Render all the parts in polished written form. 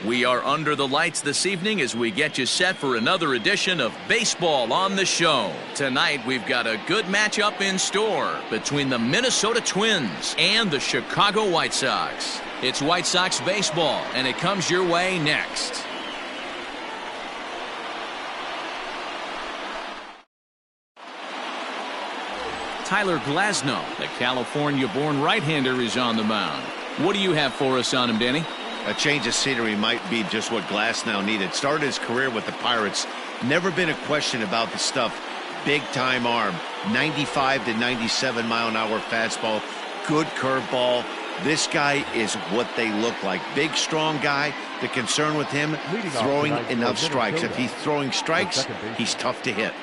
We are under the lights this evening as we get you set for another edition of Baseball on the Show. Tonight we've got a good matchup in store between the Minnesota Twins and the Chicago White Sox. It's White Sox baseball, and it comes your way next. Tyler Glasnow, the California-born right-hander, is on the mound. What do you have for us on him, Danny? A change of scenery might be just what Glasnow needed. Started his career with the Pirates. Never been a question about the stuff. Big-time arm. 95 to 97 mile-an-hour fastball. Good curveball. This guy is what they look like. Big, strong guy. The concern with him, throwing enough strikes. If he's throwing strikes, he's tough to hit.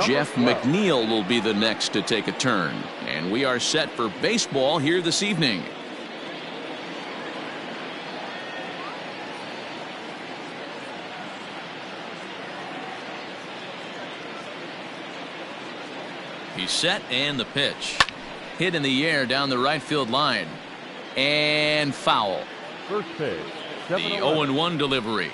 Jeff McNeil will be the next to take a turn. And we are set for baseball here this evening. He's set, and the pitch. Hit in the air down the right field line. And foul. First pitch. The 0-1 delivery.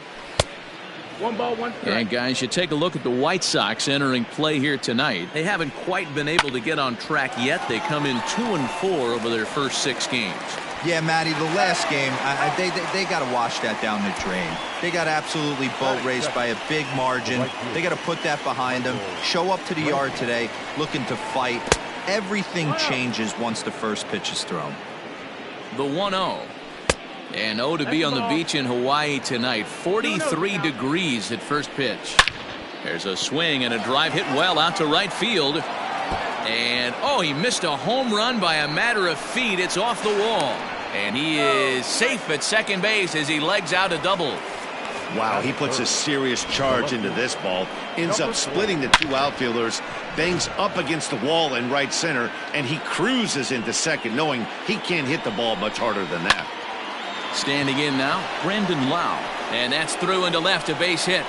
1 ball, 1 strike. And guys, you take a look at the White Sox entering play here tonight. They haven't quite been able to get on track yet. They come in 2-4 over their first 6 games. Yeah, Matty, the last game, they got to wash that down the drain. They got absolutely boat raced by a big margin. They got to put that behind them. Show up to the yard today looking to fight. Everything changes once the first pitch is thrown. The 1-0. And to be on the beach in Hawaii tonight. 43 degrees at first pitch. There's a swing and a drive hit well out to right field. And he missed a home run by a matter of feet. It's off the wall. And he is safe at second base as he legs out a double. Wow, he puts a serious charge into this ball. Ends up splitting the 2 outfielders. Bangs up against the wall in right center. And he cruises into second, knowing he can't hit the ball much harder than that. Standing in now, Brandon Lau. And that's through into left, a base hit.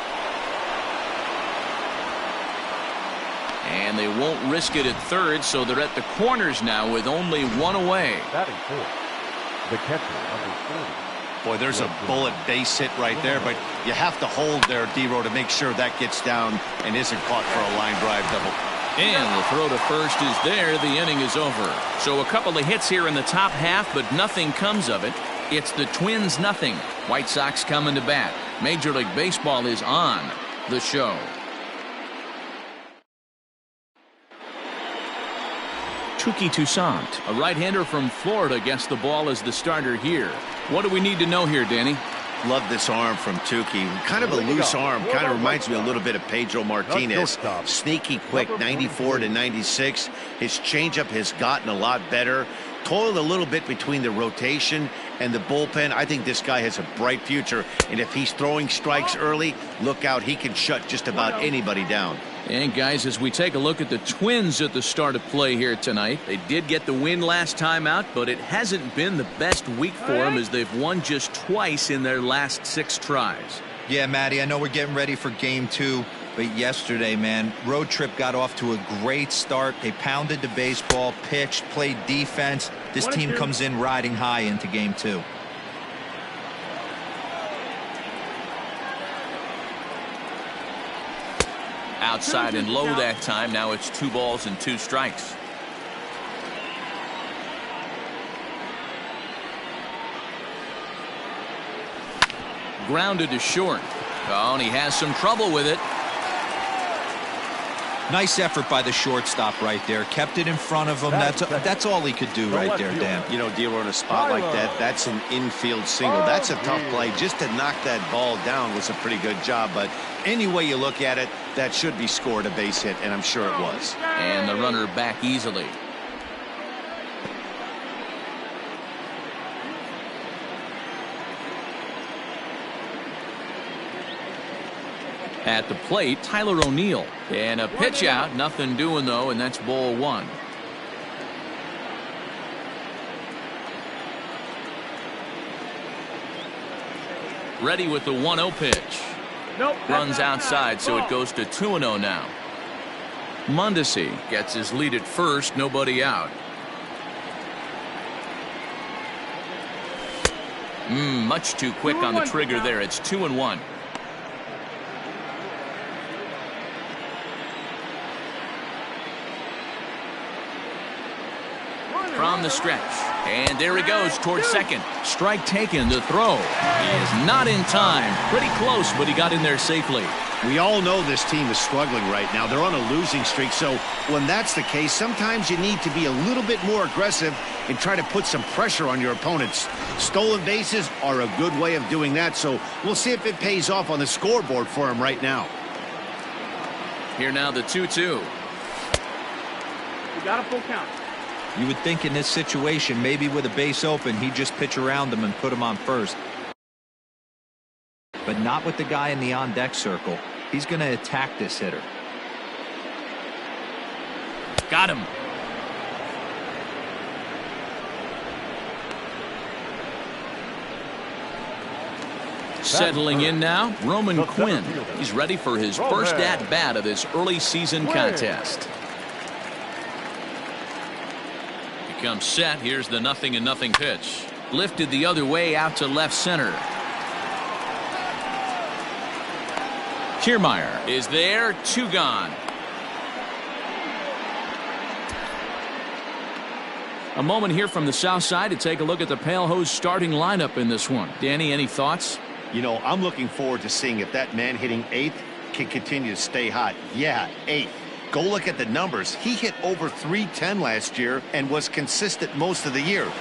And they won't risk it at third, so they're at the corners now with only 1 away. Batting fourth, the catcher, number 40. Boy, there's a bullet base hit right there, but you have to hold there, D-Row, to make sure that gets down and isn't caught for a line drive double. And the throw to first is there. The inning is over. So a couple of hits here in the top half, but nothing comes of it. It's the Twins nothing. White Sox coming to bat. Major League Baseball is on the show. Touki Toussaint, a right-hander from Florida, gets the ball as the starter here. What do we need to know here, Danny? Love this arm from Touki. Kind of a loose arm. Kind of reminds me a little bit of Pedro Martinez. Sneaky quick, 94 to 96. His changeup has gotten a lot better. Toiled a little bit between the rotation and the bullpen. I think this guy has a bright future. And if he's throwing strikes early, look out. He can shut just about anybody down. And guys, as we take a look at the Twins at the start of play here tonight, they did get the win last time out, but it hasn't been the best week for them as they've won just twice in their last 6 tries. Yeah, Matty, I know we're getting ready for game 2, but yesterday, man, road trip got off to a great start. They pounded the baseball, pitched, played defense. This team comes in riding high into game 2. Outside and low that time. Now it's 2 balls and 2 strikes. Grounded to short. And he has some trouble with it. Nice effort by the shortstop right there. Kept it in front of him. That's all he could do right there, Dan. You know, D-Row, in a spot like that, that's an infield single. That's a tough play. Just to knock that ball down was a pretty good job. But any way you look at it, that should be scored a base hit, and I'm sure it was. And the runner back easily. At the plate, Tyler O'Neill. And a pitch out. Nothing doing, though, and that's ball 1. Ready with the 1-0 pitch. Runs outside, so it goes to 2-0 now. Mondesi gets his lead at first. Nobody out. Much too quick on the trigger there. It's 2-1. From the stretch. And there he goes towards second. Strike taken. The throw is not in time. Pretty close, but he got in there safely. We all know this team is struggling right now. They're on a losing streak, so when that's the case, sometimes you need to be a little bit more aggressive and try to put some pressure on your opponents. Stolen bases are a good way of doing that, so we'll see if it pays off on the scoreboard for him right now. Here now the 2-2. You got a full count. You would think in this situation, maybe with a base open, he'd just pitch around him and put him on first. But not with the guy in the on-deck circle. He's going to attack this hitter. Got him. Settling in now, Roman Quinn. He's ready for his first at-bat of this early season contest. He comes set. Here's the 0-0 pitch. Lifted the other way out to left center. Kiermaier is there, 2 gone. A moment here from the south side to take a look at the Pale Hose starting lineup in this one. Danny, any thoughts? You know, I'm looking forward to seeing if that man hitting 8th can continue to stay hot. Yeah, 8th. Go look at the numbers. He hit over .310 last year and was consistent most of the year.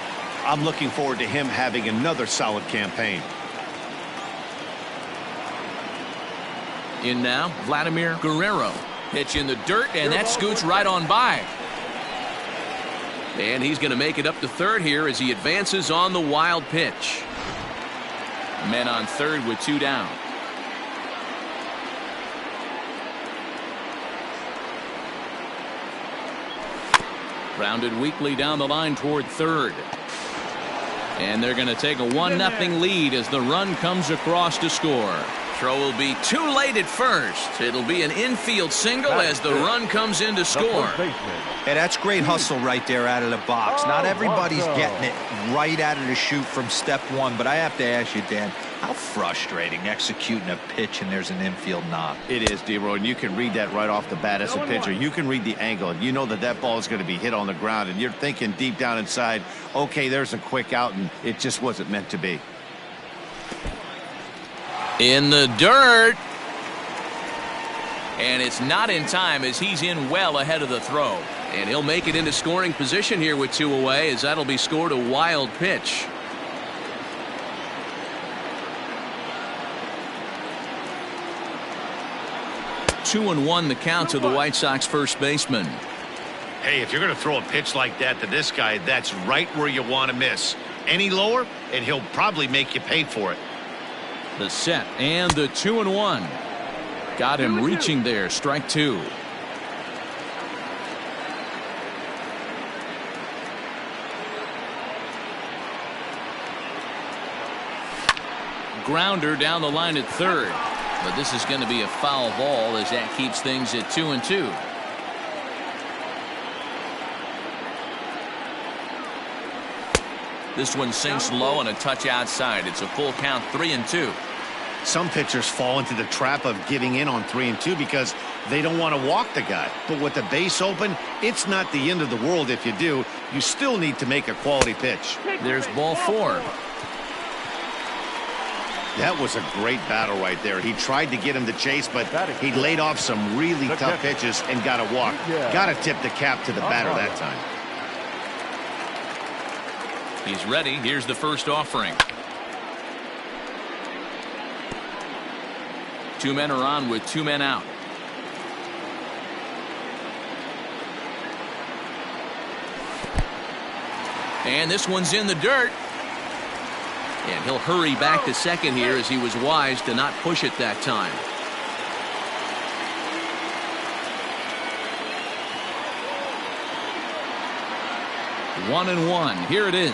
I'm looking forward to him having another solid campaign. In now, Vladimir Guerrero. Pitch in the dirt, and that scoots right on by. And he's going to make it up to third here as he advances on the wild pitch. Men on third with 2 down. Grounded weakly down the line toward third. And they're going to take a 1-0 lead as the run comes across to score. Throw will be too late at first. It'll be an infield single as the run comes in to score. Hey, that's great hustle right there out of the box. Not everybody's getting it right out of the chute from step one, but I have to ask you, Dan, how frustrating executing a pitch and there's an infield knock. It is, D-Roy, and you can read that right off the bat as a pitcher. You can read the angle, and you know that that ball is going to be hit on the ground, and you're thinking deep down inside, okay, there's a quick out, and it just wasn't meant to be. In the dirt. And it's not in time as he's in well ahead of the throw. And he'll make it into scoring position here with 2 away as that'll be scored a wild pitch. Two and one the count to the White Sox first baseman. Hey, if you're going to throw a pitch like that to this guy, that's right where you want to miss. Any lower, and he'll probably make you pay for it. The set and the 2-1. Got him reaching there. Strike 2. Grounder down the line at third. But this is going to be a foul ball as that keeps things at 2-2. This one sinks low and a touch outside. It's a full count, 3-2. Some pitchers fall into the trap of giving in on 3-2 because they don't want to walk the guy. But with the base open, it's not the end of the world if you do. You still need to make a quality pitch. There's ball 4. That was a great battle right there. He tried to get him to chase, but he laid off some really tough pitches and got a walk. Got to tip the cap to the batter that time. He's ready. Here's the first offering. 2 men are on with 2 men out. And this one's in the dirt. And he'll hurry back to second here as he was wise to not push it that time. One and one. Here it is.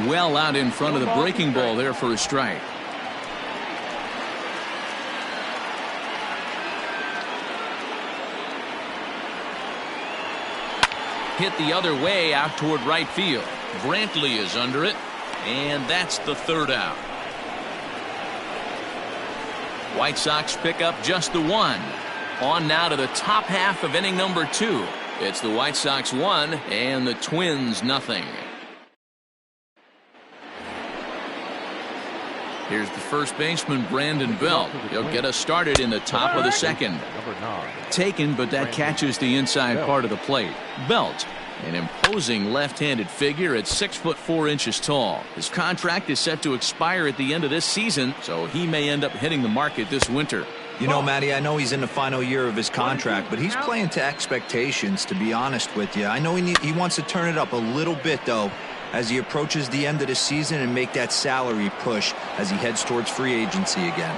Well out in front of the breaking ball there for a strike. Hit the other way out toward right field. Brantley is under it. And that's the third out. White Sox pick up just the one. On now to the top half of inning number 2. It's the White Sox 1 and the Twins nothing. Here's the first baseman, Brandon Belt. He'll get us started in the top of the second. Taken, but that catches the inside part of the plate. Belt, an imposing left-handed figure at 6'4" tall. His contract is set to expire at the end of this season, so he may end up hitting the market this winter. You know, Matty, I know he's in the final year of his contract, but he's playing to expectations, to be honest with you. I know he wants to turn it up a little bit, though, as he approaches the end of the season and make that salary push as he heads towards free agency again.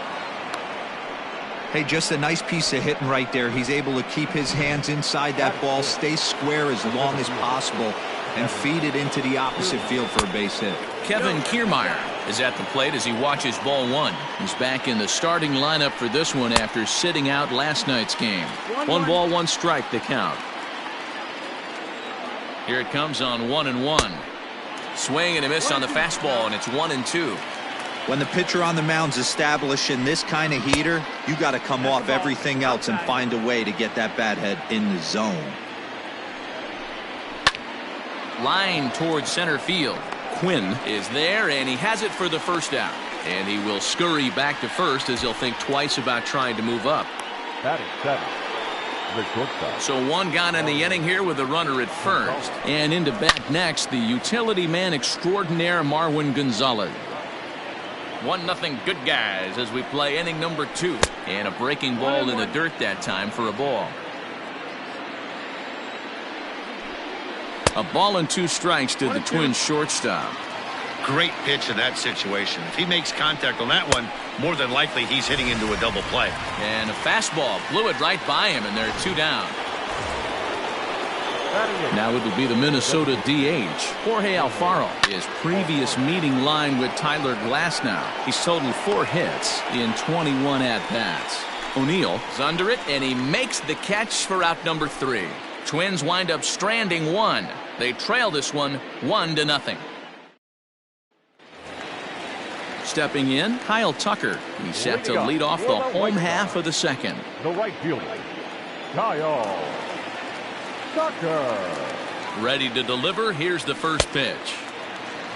Hey, just a nice piece of hitting right there. He's able to keep his hands inside that ball, stay square as long as possible, and feed it into the opposite field for a base hit. Kevin Kiermaier is at the plate as he watches ball 1. He's back in the starting lineup for this one after sitting out last night's game. 1 ball, 1 strike, the count. Here it comes on 1-1. Swing and a miss on the fastball, and it's 1-2. When the pitcher on the mound's establishing this kind of heater, you got to come off everything else and find a way to get that bat head in the zone. Line towards center field. Quinn is there, and he has it for the first out. And he will scurry back to first as he'll think twice about trying to move up. Batting 7. The shortstop. So 1 gone in the inning here with a runner at first. And into bat next, the utility man extraordinaire Marwin Gonzalez. 1-0 good guys as we play inning number 2. And a breaking ball in the dirt that time for a ball. A ball and 2 strikes to the Twins shortstop. Great pitch in that situation. If he makes contact on that one, more than likely he's hitting into a double play. And a fastball blew it right by him, and they're 2 down. Now it'll be the Minnesota DH, Jorge Alfaro. His previous meeting line with Tyler Glasnow. He's totaled 4 hits in 21 at-bats. O'Neill is under it, and he makes the catch for out number 3. Twins wind up stranding 1. They trail this one 1-0. Stepping in, Kyle Tucker. He's set to lead off the home half of the second. The right fielder, Kyle Tucker. Ready to deliver. Here's the first pitch.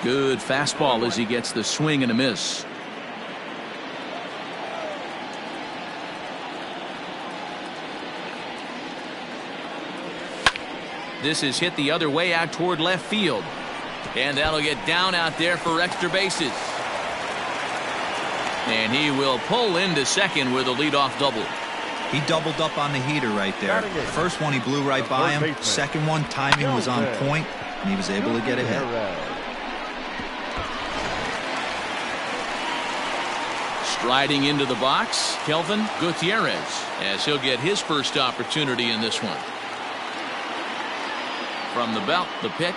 Good fastball as he gets the swing and a miss. This is hit the other way out toward left field. And that'll get down out there for extra bases. And he will pull into second with a leadoff double. He doubled up on the heater right there. First one he blew right by him. Second one, timing was on point, and he was able to get ahead. Striding into the box, Kelvin Gutierrez, as he'll get his first opportunity in this one. From the belt, the pitch.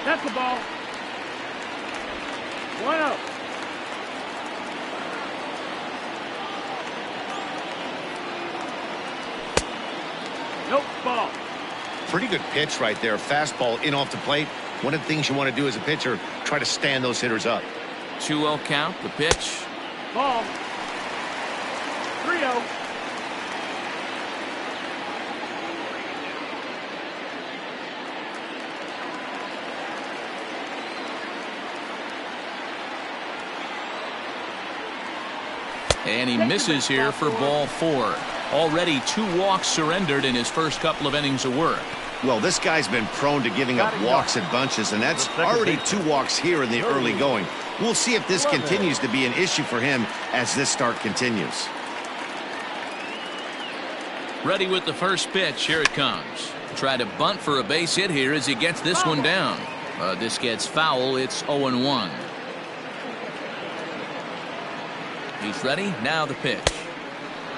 That's the ball. 1 out. Nope, ball. Pretty good pitch right there. Fastball in off the plate. One of the things you want to do as a pitcher, try to stand those hitters up. 2-0 count, the pitch. Ball. 3-0. And he misses here for ball 4. Already 2 walks surrendered in his first couple of innings of work. Well, this guy's been prone to giving up walks in bunches, and that's already 2 walks here in the early going. We'll see if this continues to be an issue for him as this start continues. Ready with the first pitch. Here it comes. Try to bunt for a base hit here as he gets this one down. This gets foul. It's 0-1. He's ready. Now the pitch.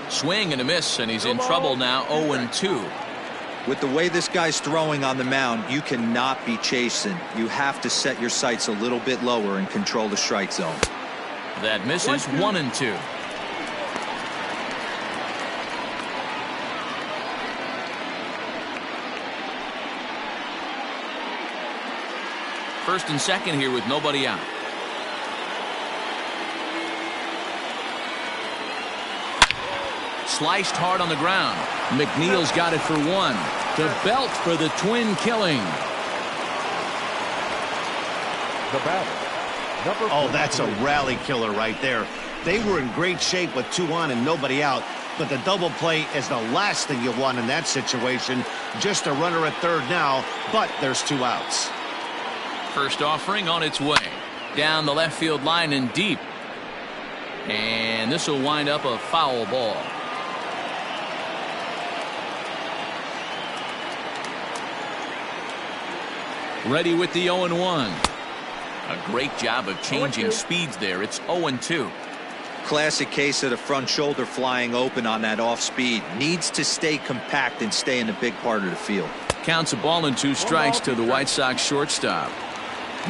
Swing and a miss, and he's in trouble now. 0-2. With the way this guy's throwing on the mound, you cannot be chasing. You have to set your sights a little bit lower and control the strike zone. That misses. 1-2. First and second here with nobody out. Sliced hard on the ground. McNeil's got it for one. The belt for the twin killing. The batter, number Oh, that's a 43. rally killer right there. They were in great shape with 2 on and nobody out. But the double play is the last thing you want in that situation. Just a runner at third now, but there's 2 outs. First offering on its way. Down the left field line and deep. And this will wind up a foul ball. Ready with the 0-1. A great job of changing speeds there. It's 0-2. Classic case of the front shoulder flying open on that off speed. Needs to stay compact and stay in the big part of the field. Counts a ball and 2 strikes to the White Sox shortstop.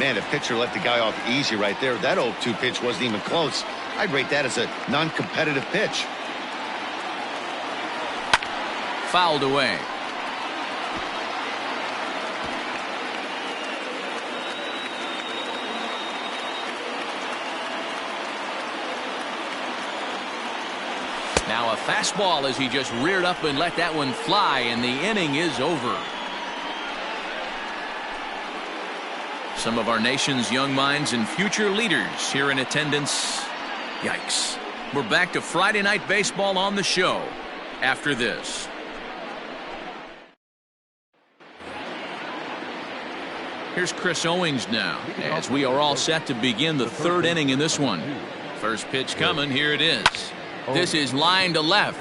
Man, the pitcher let the guy off easy right there. That 0-2 pitch wasn't even close. I'd rate that as a non-competitive pitch. Fouled away. Now a fastball as he just reared up and let that one fly, and the inning is over. Some of our nation's young minds and future leaders here in attendance. Yikes. We're back to Friday Night Baseball on the show after this. Here's Chris Owings now as we are all set to begin the 3rd inning in this one. First pitch coming. Here it is. This is line to left,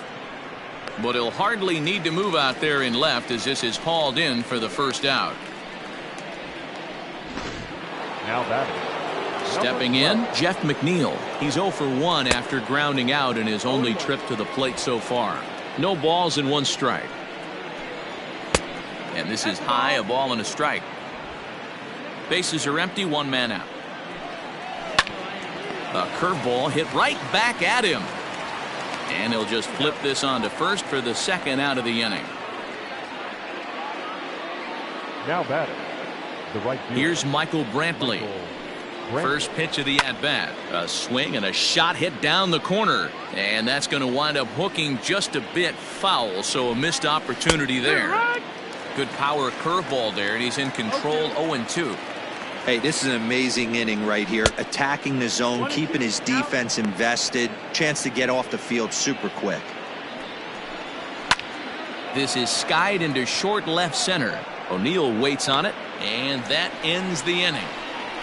but he'll hardly need to move out there in left as this is hauled in for the first out. Now batting, Stepping in, Jeff McNeil. He's 0 for 1 after grounding out in his only trip to the plate so far. No balls and 1 strike. And this is high, a ball and a strike. Bases are empty, 1 man out. A curveball hit right back at him. And he'll just flip this on to first for the 2nd out of the inning. now batting, the right fielder. Here's Michael Brantley. First pitch of the at-bat. A swing and a shot hit down the corner. And that's going to wind up hooking just a bit foul, so a missed opportunity there. Good power curveball there, and he's in control 0-2. Hey, this is an amazing inning right here. Attacking the zone, keeping his defense invested. Chance to get off the field super quick. This is skied into short left center. O'Neill waits on it, and that ends the inning.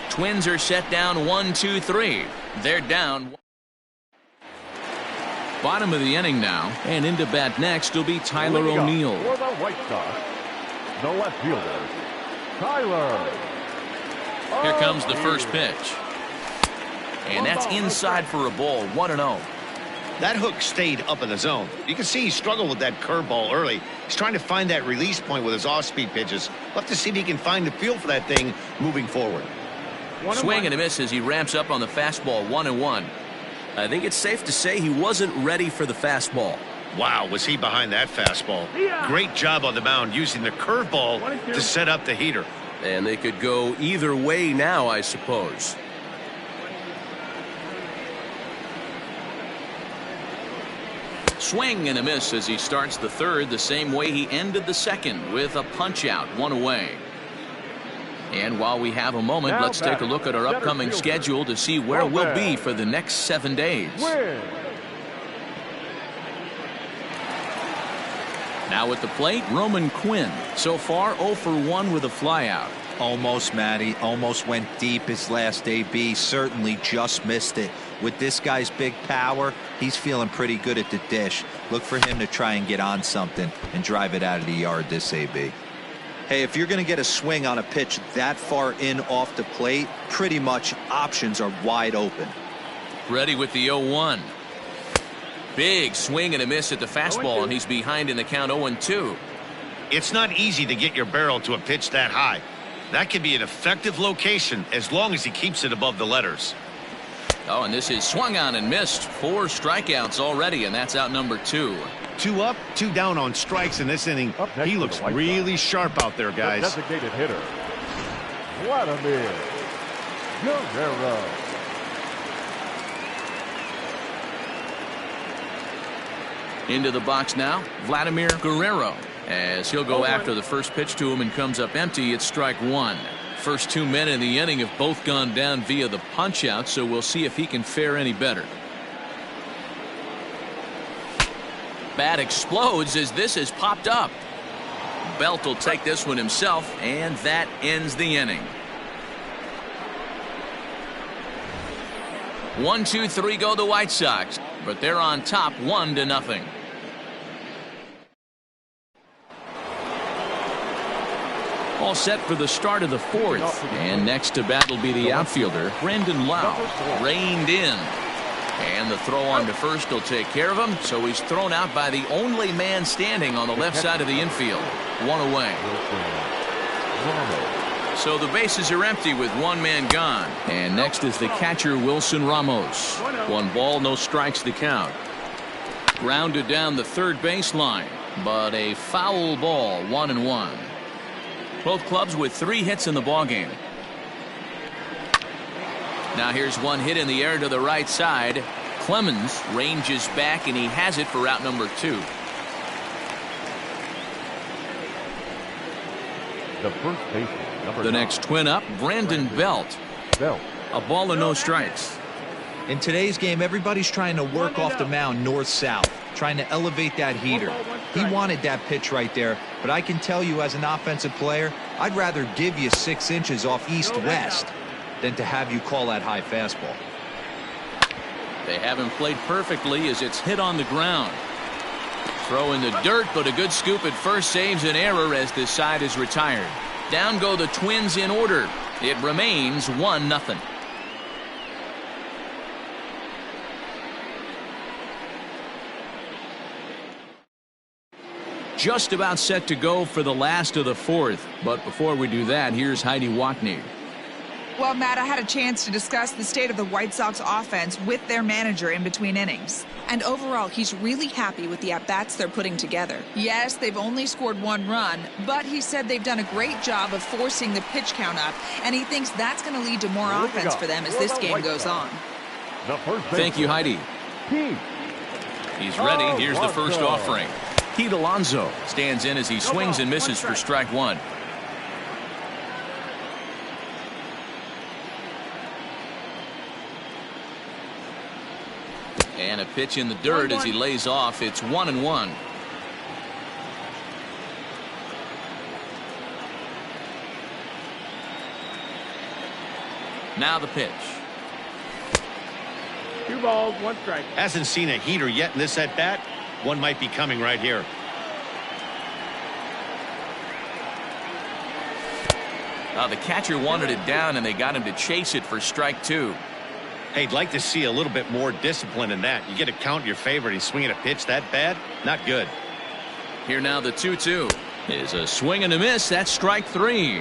Twins are set down 1-2-3. They're down. Bottom of the inning now, and into bat next will be Tyler O'Neill. For the White Sox, the left fielder, Tyler. Here comes the first pitch. And that's inside for a ball, 1-0. That hook stayed up in the zone. You can see he struggled with that curveball early. He's trying to find that release point with his off-speed pitches. We'll have to see if he can find the feel for that thing moving forward. Swing and a miss as he ramps up on the fastball, 1-1. I think it's safe to say he wasn't ready for the fastball. Wow, was he behind that fastball. Great job on the mound using the curveball to set up the heater. And they could go either way now, I suppose. Swing and a miss as he starts the third the same way he ended the second, with a punch out, 1 away. And while we have a moment, Now let's take a look at our upcoming center fielder. schedule to see where we'll be for the next 7 days. Win. Now at the plate, Roman Quinn. So far 0 for 1 with a flyout. Almost, Matty. Almost went deep his last AB. Certainly just missed it. With this guy's big power, he's feeling pretty good at the dish. Look for him to try and get on something and drive it out of the yard this AB. Hey, if you're going to get a swing on a pitch that far in off the plate, pretty much options are wide open. Ready with the 0-1. Big swing and a miss at the fastball, and he's behind in the count 0-2. It's not easy to get your barrel to a pitch that high. That can be an effective location as long as he keeps it above the letters. Oh, and this is swung on and missed. 4 strikeouts already, and that's out number 2. 2 up, 2 down on strikes in this inning. Up next He for looks the White really sharp out there, The guys. designated hitter, Vladimir Guerrero. Into the box now, Vladimir Guerrero. As he'll go after the first pitch to him and comes up empty, it's strike one. First 2 men in the inning have both gone down via the punch out, so we'll see if he can fare any better. Bat explodes as this has popped up. Belt will take this one himself, and that ends the inning. 1, 2, 3 go the White Sox, but they're on top 1-0. All set for the start of the fourth, and next to bat will be the outfielder Brendan Lau, reined in, and the throw on to first will take care of him, so he's thrown out by the only man standing on the left side of the infield. One away. So the bases are empty with one man gone, and next is the catcher Wilson Ramos. 1 ball, no strikes the count. Grounded down the third baseline, but a foul ball. 1-1. Both clubs with 3 hits in the ballgame. Now here's one hit in the air to the right side. Clemens ranges back, and he has it for out number 2. The first baseman, number The 9. next twin up, Brandon Belt. A ball and no strikes. In today's game, everybody's trying to work off the mound north-south, trying to elevate that heater. He wanted that pitch right there, but I can tell you as an offensive player, I'd rather give you 6 inches off east-west than to have you call that high fastball. They haven't played perfectly as it's hit on the ground. Throw in the dirt, but a good scoop at first saves an error as this side is retired. Down go the Twins in order. It remains 1-0. Just about set to go for the last of the fourth. But before we do that, here's Heidi Watney. Well, Matt, I had a chance to discuss the state of the White Sox offense with their manager in between innings. And overall, he's really happy with the at-bats they're putting together. Yes, they've only scored 1 run, but he said they've done a great job of forcing the pitch count up, and he thinks that's going to lead to more offense for them as this game goes on. Thank you, Heidi. He's ready. Here's the first offering. Pete Alonso stands in as he swings and misses for strike 1. And a pitch in the dirt as he lays off. It's 1-1. Now the pitch. 2 balls, 1 strike. Hasn't seen a heater yet in this at bat. One might be coming right here. The catcher wanted it down, and they got him to chase it for strike 2. Hey, I'd like to see a little bit more discipline in that. You get a count in your favor. He's swinging a pitch that bad. Not good. Here now the 2-2 is a swing and a miss. That's strike 3.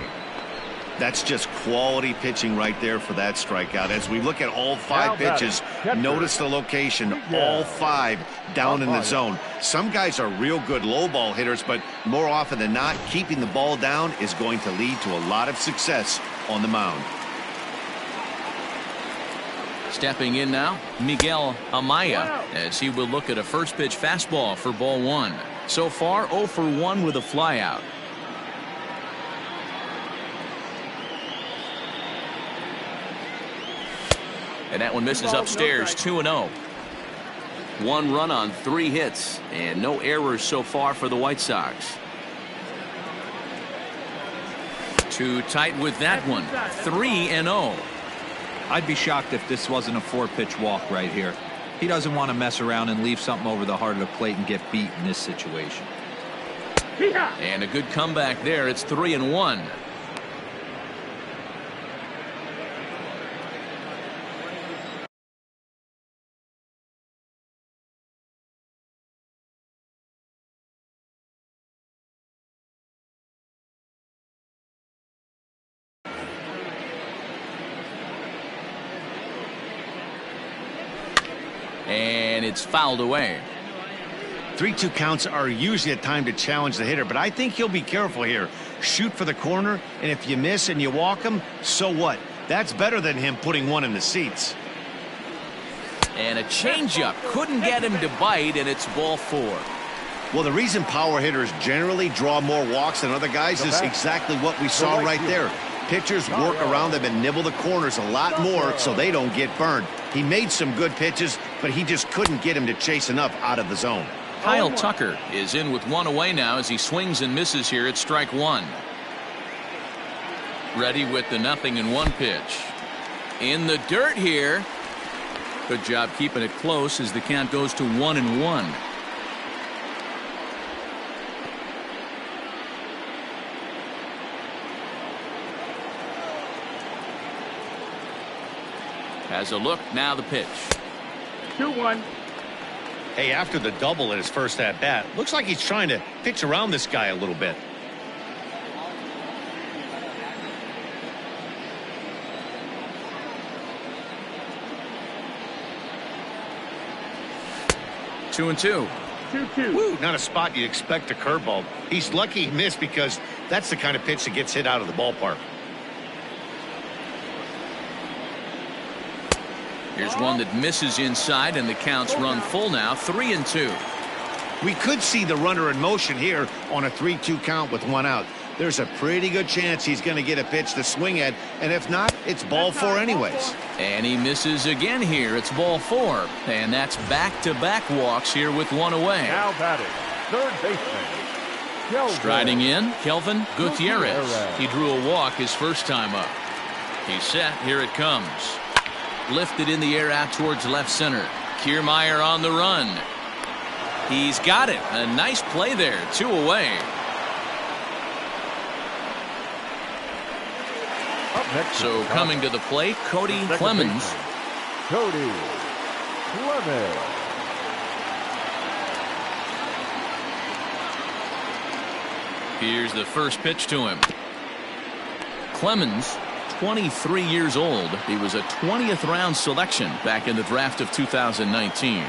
That's just quality pitching right there for that strikeout. As we look at all 5 pitches, notice the location. All 5 down in the zone. Some guys are real good low ball hitters, but more often than not, keeping the ball down is going to lead to a lot of success on the mound. Stepping in now, Miguel Amaya, as he will look at a first pitch fastball for ball 1. So far 0 for 1 with a flyout. And that one misses upstairs. 2-0. 1 run on 3 hits and no errors so far for the White Sox. Too tight with that one. 3-0. I'd be shocked if this wasn't a 4-pitch walk right here. He doesn't want to mess around and leave something over the heart of the plate and get beat in this situation. And a good comeback there. It's 3-1. And it's fouled away. 3-2 counts are usually a time to challenge the hitter, but I think he'll be careful here. shoot for the corner, and if you miss and you walk him, so what? That's better than him putting one in the seats. And a changeup couldn't get him to bite, and it's ball 4. Well, the reason power hitters generally draw more walks than other guys is exactly what we saw right there. Pitchers work around them and nibble the corners a lot more so they don't get burned. He made some good pitches, but he just couldn't get him to chase enough out of the zone. Kyle Tucker is in with 1 away now as he swings and misses here at strike 1. Ready with the 0-1 pitch. In the dirt here. Good job keeping it close as the count goes to 1-1. Has a look, now the pitch. 2-1. Hey, after the double in his first at-bat, looks like he's trying to pitch around this guy a little bit. Two and two. 2-2. Woo, not a spot you'd expect a curveball. He's lucky he missed because that's the kind of pitch that gets hit out of the ballpark. Here's one that misses inside, and the count's run full now, 3-2. We could see the runner in motion here on a 3-2 count with 1 out. There's a pretty good chance he's going to get a pitch to swing at, and if not, it's ball 4 anyways. And he misses again here. It's ball 4, and that's back-to-back walks here with 1 away. Now batting, third baseman, Kelvin. Striding in, Kelvin Gutierrez. He drew a walk his first time up. He's set. Here it comes. Lifted in the air out towards left center. Kiermaier on the run. He's got it. A nice play there. 2 away. Up next, So coming to the plate, Cody second Clemens. baseman, Cody Clemens. Here's the first pitch to him. Clemens, 23 years old. He was a 20th round selection back in the draft of 2019.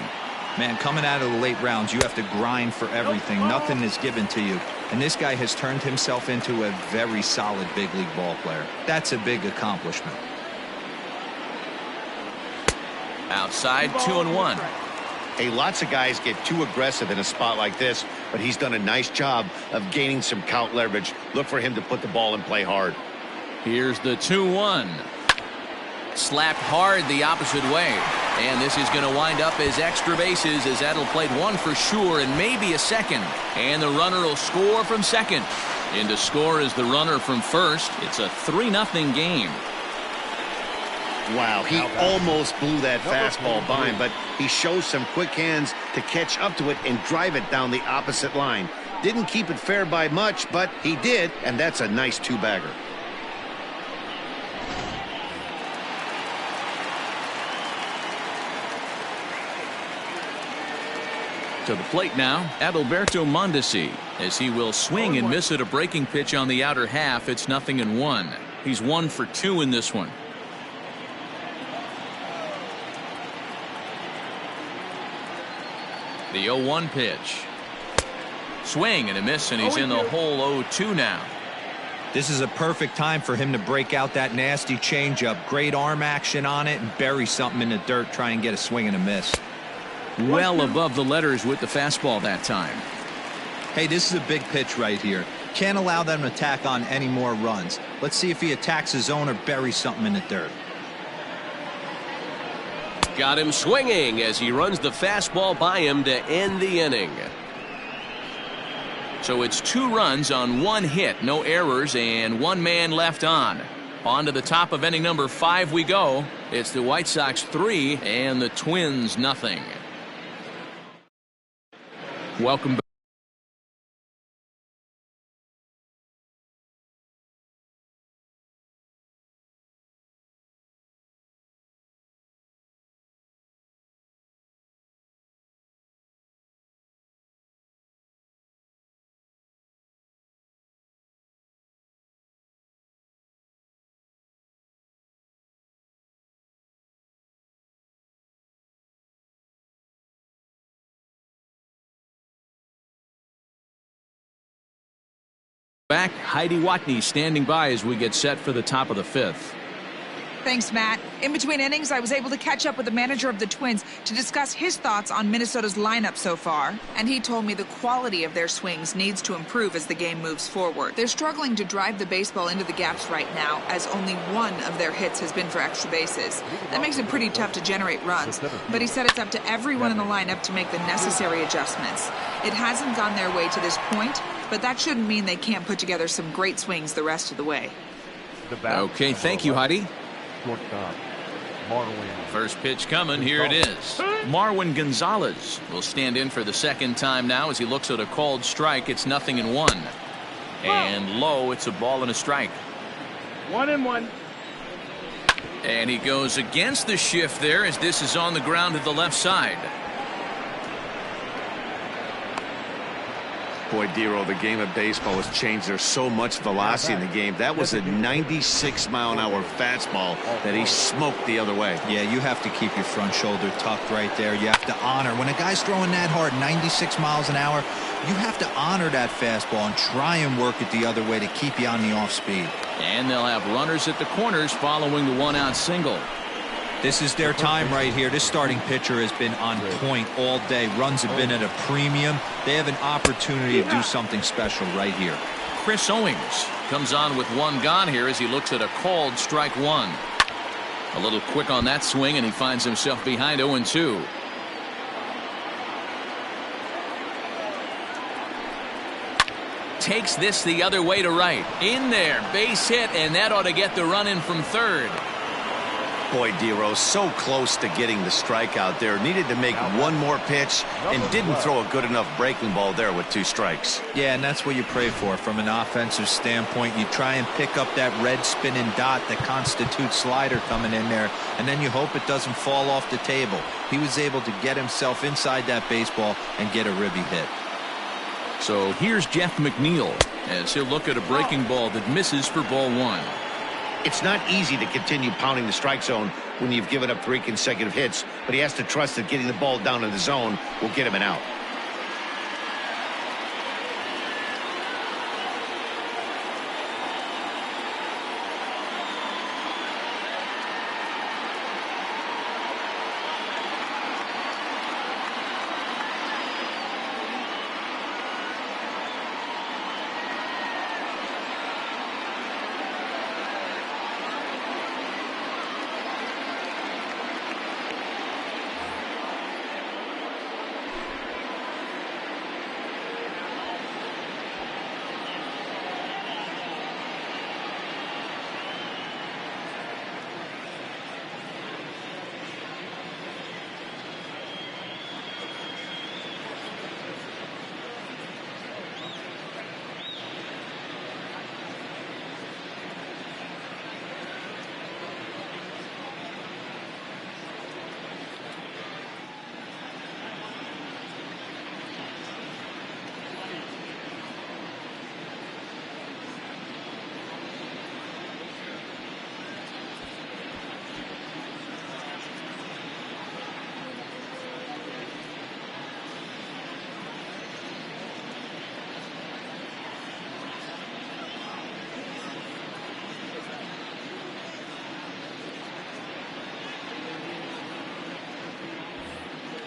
Man, coming out of the late rounds, you have to grind for everything. Nothing is given to you. And this guy has turned himself into a very solid big league ball player. That's a big accomplishment. Outside, 2-1. Hey, lots of guys get too aggressive in a spot like this, but he's done a nice job of gaining some count leverage. Look for him to put the ball in play hard. Here's the 2-1. Slapped hard the opposite way. And this is going to wind up as extra bases as that'll play 1 for sure and maybe a second. And the runner will score from second. In to score is the runner from first. It's a 3-0 game. Wow, he almost blew that fastball by him, but he shows some quick hands to catch up to it and drive it down the opposite line. Didn't keep it fair by much, but he did, and that's a nice 2-bagger. To the plate now, Adalberto Mondesi, as he will swing and miss at a breaking pitch on the outer half. It's 0-1. He's 1 for 2 in this one. The 0-1 pitch. Swing and a miss, and he's in the hole 0-2 now. This is a perfect time for him to break out that nasty changeup. Great arm action on it and bury something in the dirt. Try and get a swing and a miss. Well above the letters with the fastball that time. Hey, this is a big pitch right here. Can't allow them to tack on any more runs. Let's see if he attacks his zone or buries something in the dirt. Got him swinging as he runs the fastball by him to end the inning. So it's 2 runs on 1 hit, no errors, and 1 man left on. On to the top of inning number 5 we go. It's the White Sox 3 and the Twins 0. Welcome back. Back, Heidi Watney standing by as we get set for the top of the fifth. Thanks, Matt. In between innings, I was able to catch up with the manager of the Twins to discuss his thoughts on Minnesota's lineup so far. And he told me the quality of their swings needs to improve as the game moves forward. They're struggling to drive the baseball into the gaps right now, as only one of their hits has been for extra bases. That makes it pretty tough to generate runs. But he said it's up to everyone in the lineup to make the necessary adjustments. It hasn't gone their way to this point, but that shouldn't mean they can't put together some great swings the rest of the way. Okay, thank you, Heidi. Shortstop, Marwin. First pitch coming. Here it is. Marwin Gonzalez will stand in for the second time now as he looks at a called strike. It's 0-1. And low, it's a ball and a strike. 1-1. And he goes against the shift there as this is on the ground to the left side. Boy, Dero, the game of baseball has changed. There's so much velocity in the game. That was a 96-mile-an-hour fastball that he smoked the other way. Yeah, you have to keep your front shoulder tucked right there. You have to honor. When a guy's throwing that hard, 96 miles an hour, you have to honor that fastball and try and work it the other way to keep you on the off speed. And they'll have runners at the corners following the one-out single. This is their time right here. This starting pitcher has been on point all day. Runs have been at a premium. They have an opportunity to do something special right here. Chris Owings comes on with one gone here as he looks at a called strike one. A little quick on that swing, and he finds himself behind 0-2. Takes this the other way to right. In there, base hit, and that ought to get the run in from third. Boy, Dero, so close to getting the strikeout there. Needed to make one more pitch and didn't throw a good enough breaking ball there with 2 strikes. Yeah, and that's what you pray for from an offensive standpoint. You try and pick up that red spinning dot that constitutes slider coming in there, and then you hope it doesn't fall off the table. He was able to get himself inside that baseball and get a ribby hit. So here's Jeff McNeil as he'll look at a breaking ball that misses for ball one. It's not easy to continue pounding the strike zone when you've given up 3 consecutive hits, but he has to trust that getting the ball down in the zone will get him an out.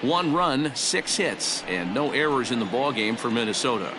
One run, 6 hits, and no errors in the ballgame for Minnesota.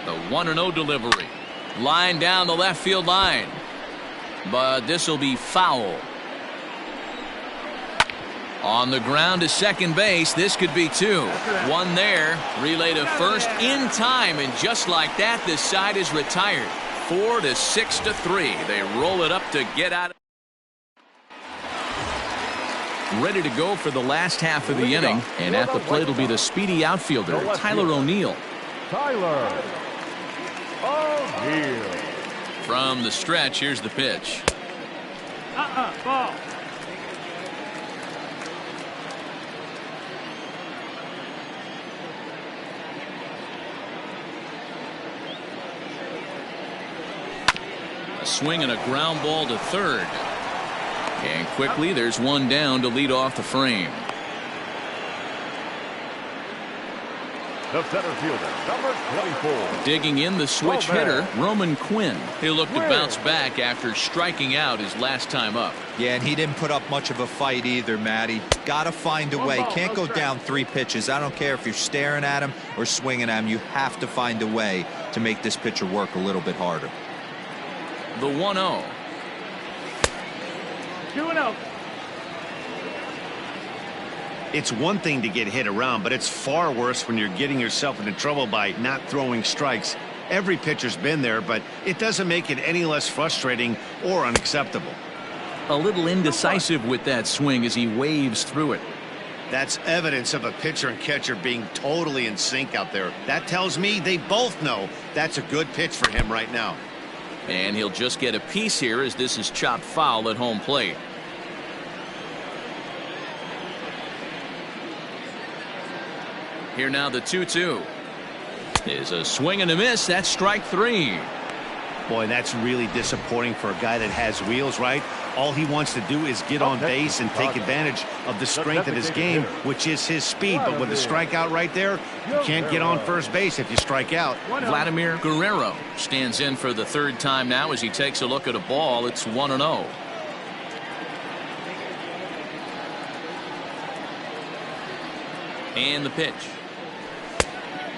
The 1-0 delivery. Line down the left field line. But this will be foul. On the ground to second base. This could be two. One there. Relay to first in time. And just like that, this side is retired. 4 to 6 to 3. They roll it up to get out. Ready to go for the last half of the inning. And at the plate will be the speedy outfielder, Tyler O'Neill. Tyler O'Neill. From the stretch, here's the pitch. Ball. A swing and a ground ball to third. And quickly, there's one down to lead off the frame. The center fielder, number 24. Digging in, the switch hitter, Roman Quinn. He'll look to bounce back after striking out his last time up. Yeah, and he didn't put up much of a fight either, Matty. Got to find a way. Can't go down 3 pitches. I don't care if you're staring at him or swinging at him. You have to find a way to make this pitcher work a little bit harder. The 1-0. 2-0. It's one thing to get hit around, but it's far worse when you're getting yourself into trouble by not throwing strikes. Every pitcher's been there, but it doesn't make it any less frustrating or unacceptable. A little indecisive with that swing as he waves through it. That's evidence of a pitcher and catcher being totally in sync out there. That tells me they both know that's a good pitch for him right now. And he'll just get a piece here as this is chopped foul at home plate. Here now the 2-2 is a swing and a miss. That's strike 3. Boy, that's really disappointing for a guy that has wheels, right? All he wants to do is get on base and take advantage of the strength of his game, which is his speed. But with a strikeout right there, you can't get on first base if you strike out. Vladimir Guerrero stands in for the third time now as he takes a look at a ball. It's 1-0. And the pitch.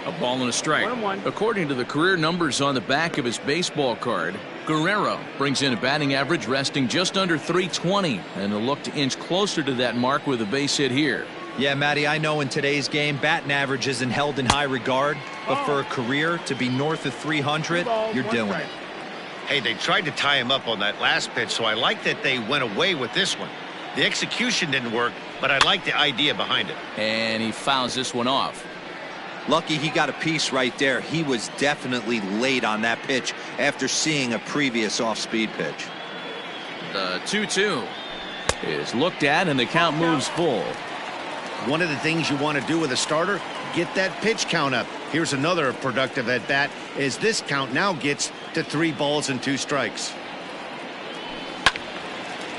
A ball and a strike. According to the career numbers on the back of his baseball card, Guerrero brings in a batting average resting just under 320, and he'll look to inch closer to that mark with a base hit here. Yeah, Matty, I know in today's game, batting average isn't held in high regard, but for a career to be north of 300, you're doing it. Hey, they tried to tie him up on that last pitch, so I like that they went away with this one. The execution didn't work, but I like the idea behind it. And he fouls this one off. Lucky he got a piece right there. He was definitely late on that pitch after seeing a previous off-speed pitch. The 2-2 is looked at, and the count moves full. One of the things you want to do with a starter, get that pitch count up. Here's another productive at-bat as this count now gets to 3 balls and 2 strikes.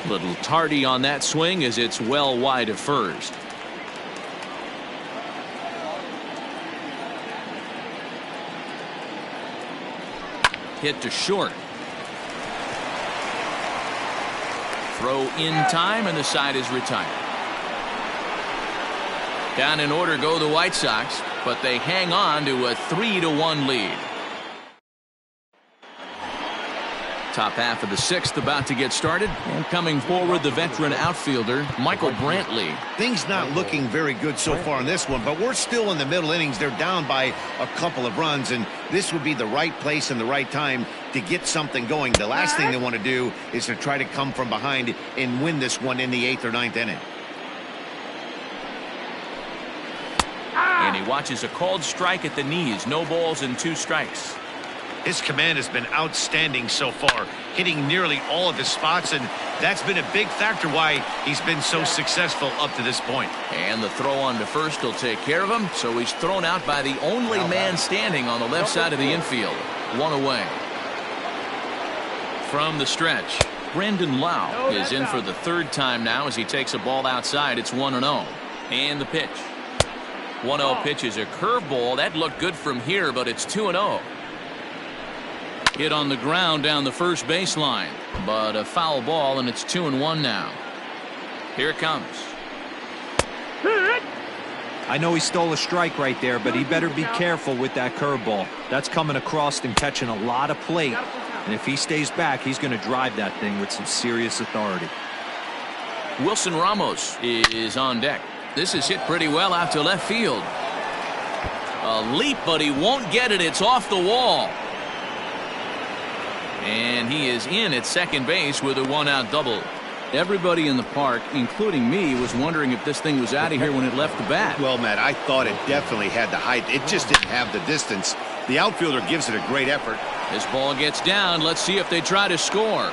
Little tardy on that swing as it's well wide of first. Hit to short. Throw in time, and the side is retired. Down in order go the White Sox, but they hang on to a 3-1 lead. Top half of the 6th about to get started, and coming forward the veteran outfielder Michael Brantley. Things not looking very good so far in this one, but we're still in the middle innings. They're down by a couple of runs, and this would be the right place and the right time to get something going. The last thing they want to do is to try to come from behind and win this one in the 8th or 9th inning. And he watches a called strike at the knees. No balls and 2 strikes. His command has been outstanding so far, hitting nearly all of his spots, and that's been a big factor why he's been so successful up to this point. And the throw on to first will take care of him, so he's thrown out by the only man standing on the left side of the infield. 1 away. From the stretch, Brandon Lau is in for the 3rd time now as he takes a ball outside. It's 1-0. And the pitch. 1-0 pitch is a curveball. That looked good from here, but it's 2-0. Hit on the ground down the first baseline, but a foul ball, and it's 2-1 now. Here it comes. I know he stole a strike right there, but he better be careful with that curveball. That's coming across and catching a lot of plate. And if he stays back, he's going to drive that thing with some serious authority. Wilson Ramos is on deck. This is hit pretty well out to left field. A leap, but he won't get it. It's off the wall. And he is in at second base with a one-out double. Everybody in the park, including me, was wondering if this thing was out of here when it left the bat. Well, Matt, I thought it definitely had the height. It just didn't have the distance. The outfielder gives it a great effort. This ball gets down. Let's see if they try to score.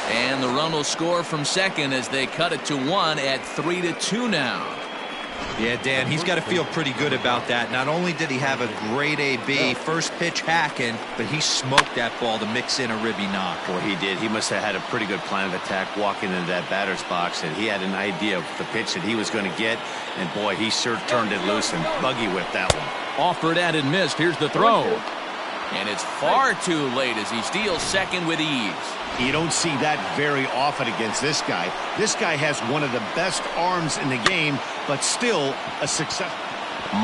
And the run will score from second as they cut it to one at 3-2 now. Yeah, Dan, he's got to feel pretty good about that. Not only did he have a great AB, first pitch hacking, but he smoked that ball to mix in a ribby knock. Boy, he did. He must have had a pretty good plan of attack walking into that batter's box, and he had an idea of the pitch that he was going to get, and boy, he sure turned it loose and buggy whipped that one. Offered at and missed. Here's the throw. And it's far too late as he steals second with ease. You don't see that very often against this guy. This guy has one of the best arms in the game, but still a success.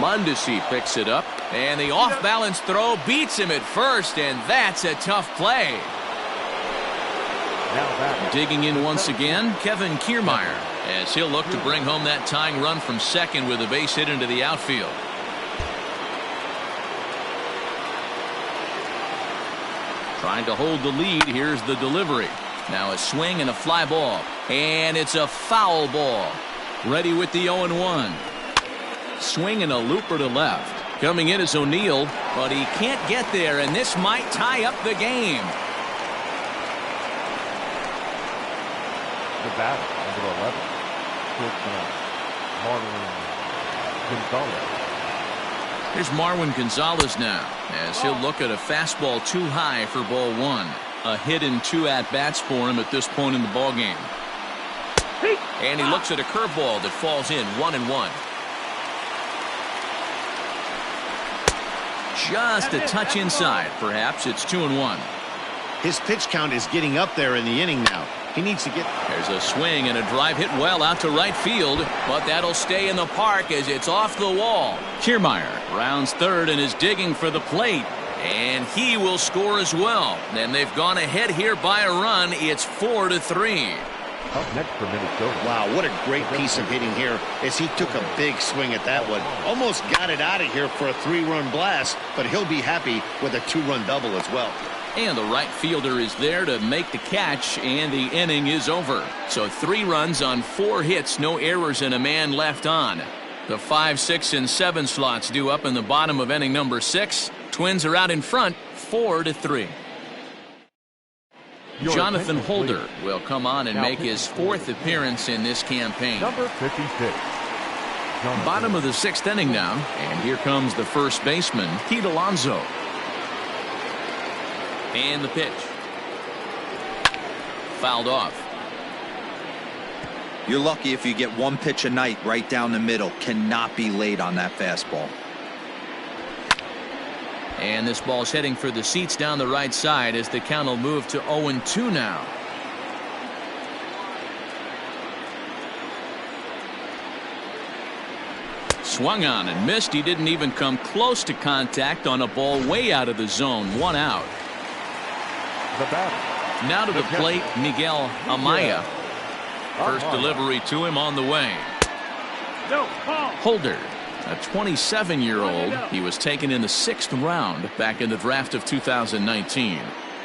Mondesi picks it up, and the off-balance throw beats him at first, and that's a tough play. Digging in once again, Kevin Kiermaier, as he'll look to bring home that tying run from second with a base hit into the outfield. Trying to hold the lead. Here's the delivery. Now a swing and a fly ball. And it's a foul ball. Ready with the 0-1. Swing and a looper to left. Coming in is O'Neill, but he can't get there, and this might tie up the game. The batter, number 11, shortstop, Marwin Gonzalez. Here's Marwin Gonzalez now, as he'll look at a fastball too high for ball one. A hit in 2 at-bats for him at this point in the ballgame. And he looks at a curveball that falls in 1-1. Just a touch inside. Perhaps it's 2-1. His pitch count is getting up there in the inning now. He needs to get. There's a swing and a drive hit well out to right field, but that'll stay in the park as it's off the wall. Kiermaier rounds third and is digging for the plate, and he will score as well. And they've gone ahead here by a run. It's 4-3. Up next for Minnesota. Wow, what a great piece of hitting here as he took a big swing at that one. Almost got it out of here for a 3-run blast, but he'll be happy with a 2-run double as well. And the right fielder is there to make the catch, and the inning is over. So 3 runs on 4 hits, no errors, and a man left on. The 5, 6, and 7 slots due up in the bottom of inning number 6. Twins are out in front, 4-3. Jonathan Holder will come on and make his 4th appearance in this campaign. Number 56. Bottom of the 6th inning now, and here comes the first baseman, Pete Alonso. And the pitch. Fouled off. You're lucky if you get 1 pitch a night right down the middle. Cannot be late on that fastball. And this ball's heading for the seats down the right side as the count will move to 0-2 now. Swung on and missed. He didn't even come close to contact on a ball way out of the zone. 1 out. Now to the plate, Miguel Amaya. First delivery to him on the way. Holder, a 27-year-old. He was taken in the 6th round back in the draft of 2019.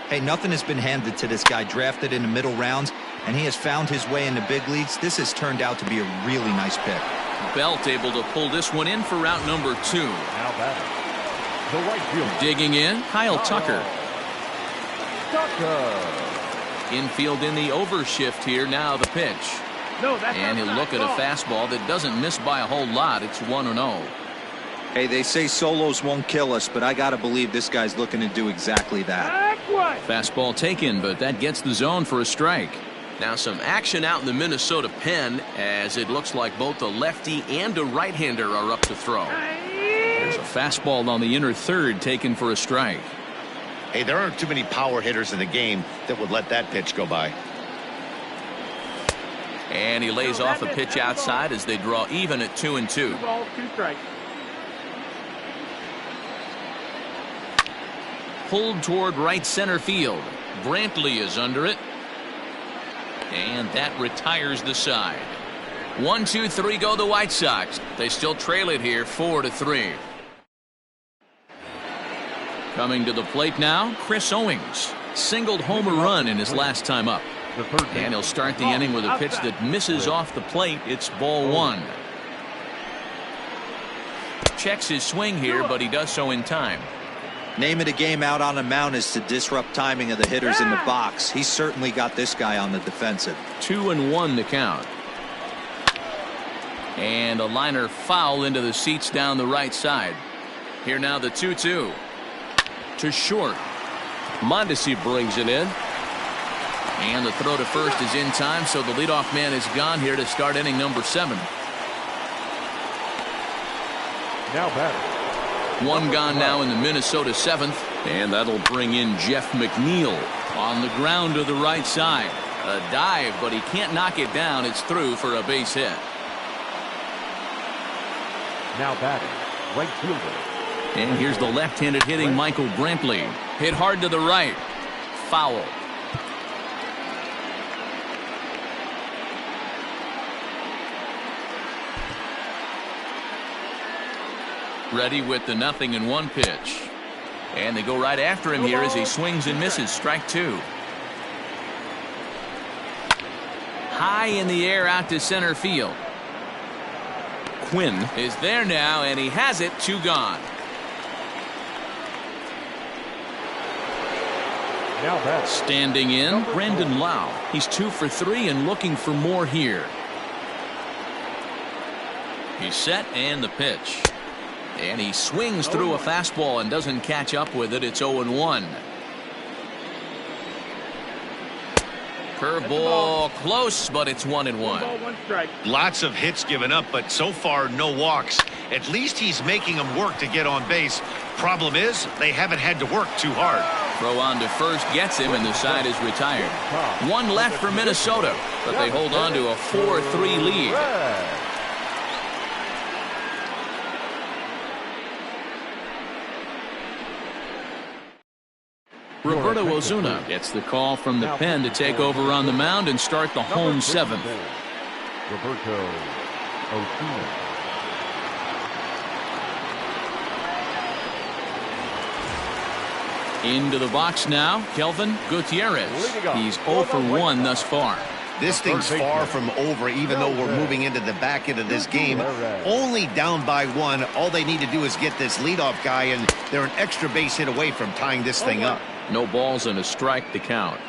Hey, nothing has been handed to this guy. Drafted in the middle rounds, and he has found his way in the big leagues. This has turned out to be a really nice pick. Belt able to pull this one in for route number 2. Now batter, the right fielder. Digging in, Kyle Tucker. Tucker. Infield in the overshift here. Now the pitch. And he'll look at a fastball that doesn't miss by a whole lot. It's 1-0. Hey, they say solos won't kill us, but I got to believe this guy's looking to do exactly that. Fastball taken, but that gets the zone for a strike. Now some action out in the Minnesota pen as it looks like both a lefty and a right-hander are up to throw. There's a fastball on the inner third taken for a strike. Hey, there aren't too many power hitters in the game that would let that pitch go by. And he lays off a pitch outside as they draw even at 2-2. 2 balls, 2 strikes. Pulled toward right center field. Brantley is under it. And that retires the side. 1, 2, 3 go the White Sox. They still trail it here 4-3. Coming to the plate now, Chris Owings. Singled home run in his last time up. And he'll start the inning with a pitch that misses off the plate. It's ball 1. Checks his swing here, but he does so in time. Name of the game out on the mound is to disrupt timing of the hitters in the box. He's certainly got this guy on the defensive. 2-1 the count. And a liner foul into the seats down the right side. Here now the 2-2. To short. Mondesi brings it in. And the throw to first is in time, so the leadoff man is gone here to start inning number 7. Now batting. 1 gone now in the Minnesota 7th. And that'll bring in Jeff McNeil on the ground to the right side. A dive, but he can't knock it down. It's through for a base hit. Now batting, right fielder. And here's the left-handed hitting Michael Brantley. Hit hard to the right. Foul. Ready with the 0-1 pitch. And they go right after him here as he swings and misses. Strike 2. High in the air out to center field. Quinn is there now, and he has it. 2 gone. Now batting. Standing in, Brandon Lau. He's 2 for 3 and looking for more here. He's set and the pitch. And he swings through a fastball and doesn't catch up with it. It's 0-1. Curveball close, but it's 1-1. 1 ball, 1 strike. Lots of hits given up, but so far no walks. At least he's making them work to get on base. Problem is, they haven't had to work too hard. Throw on to first gets him, and the side is retired. 1 left for Minnesota, but they hold on to a 4-3 lead. Roberto Osuna gets the call from the pen to take over on the mound and start the home 7th. Roberto Osuna. Into the box now, Kelvin Gutierrez. He's 0 for 1 thus far. This thing's far from over, even though we're moving into the back end of this game. Only down by 1. All they need to do is get this leadoff guy, and they're an extra base hit away from tying this thing up. No balls and a strike to count.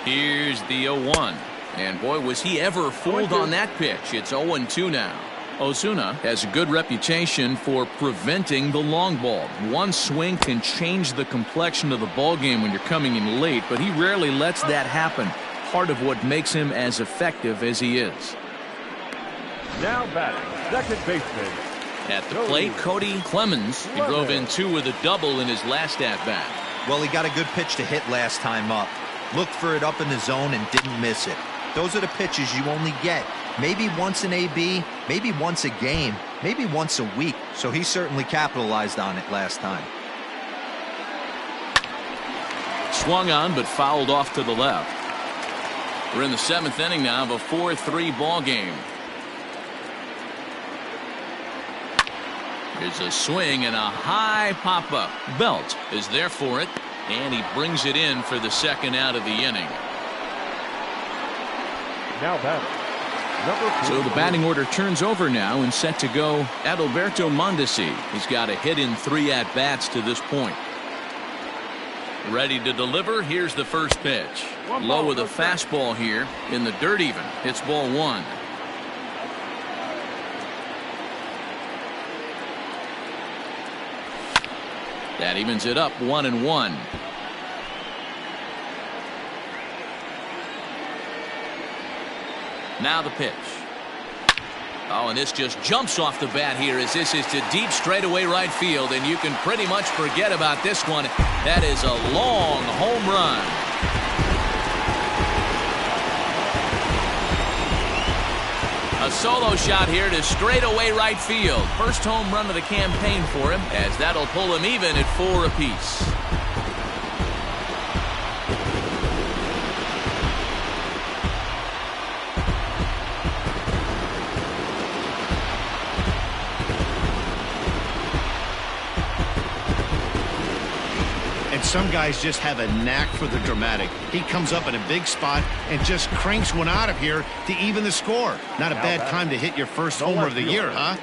Here's the 0-1. And boy, was he ever fooled on that pitch. It's 0-2 now. Osuna has a good reputation for preventing the long ball. One swing can change the complexion of the ball game when you're coming in late, but he rarely lets that happen. Part of what makes him as effective as he is. Now batting, second baseman. At the plate, Cody Clemens. He drove in 2 with a double in his last at-bat. Well, he got a good pitch to hit last time up. Looked for it up in the zone and didn't miss it. Those are the pitches you only get. Maybe once an AB, maybe once a game, maybe once a week. So he certainly capitalized on it last time. Swung on, but fouled off to the left. We're in the 7th inning now of a 4-3 ball game. Here's a swing and a high pop-up. Belt is there for it, and he brings it in for the 2nd out of the inning. Now batting. So the batting order turns over now and set to go Adalberto Mondesi. He's got a hit in 3 at-bats to this point. Ready to deliver. Here's the first pitch. Low with a fastball here in the dirt even. It's ball 1. That evens it up 1-1. Now the pitch. Oh, and this just jumps off the bat here as this is to deep straightaway right field, and you can pretty much forget about this one. That is a long home run. A solo shot here to straightaway right field. First home run of the campaign for him, as that'll pull him even at 4 apiece. Some guys just have a knack for the dramatic. He comes up in a big spot and just cranks one out of here to even the score. Not a bad time to hit your first homer of the year, huh?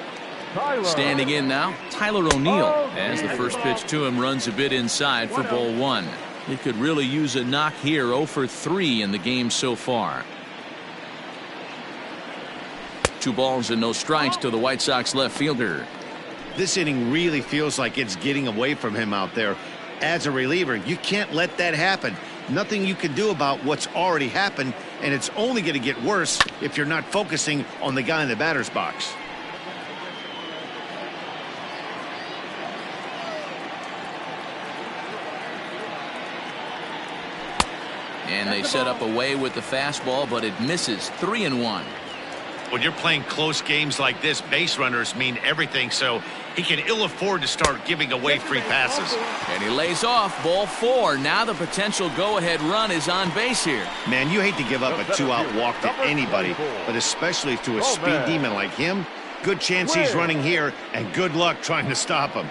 Standing in now, Tyler O'Neill, as the first pitch to him runs a bit inside for ball 1. He could really use a knock here. 0 for 3 in the game so far. 2 balls and no strikes to the White Sox left fielder. This inning really feels like it's getting away from him out there. As a reliever, you can't let that happen. Nothing you can do about what's already happened, and it's only going to get worse if you're not focusing on the guy in the batter's box. And they set up away with the fastball, but it misses. 3-1. When you're playing close games like this, base runners mean everything, so he can ill afford to start giving away free passes. And he lays off. Ball 4. Now the potential go-ahead run is on base here. Man, you hate to give up a 2-out walk to anybody, but especially to a speed demon like him. Good chance he's running here, and good luck trying to stop him.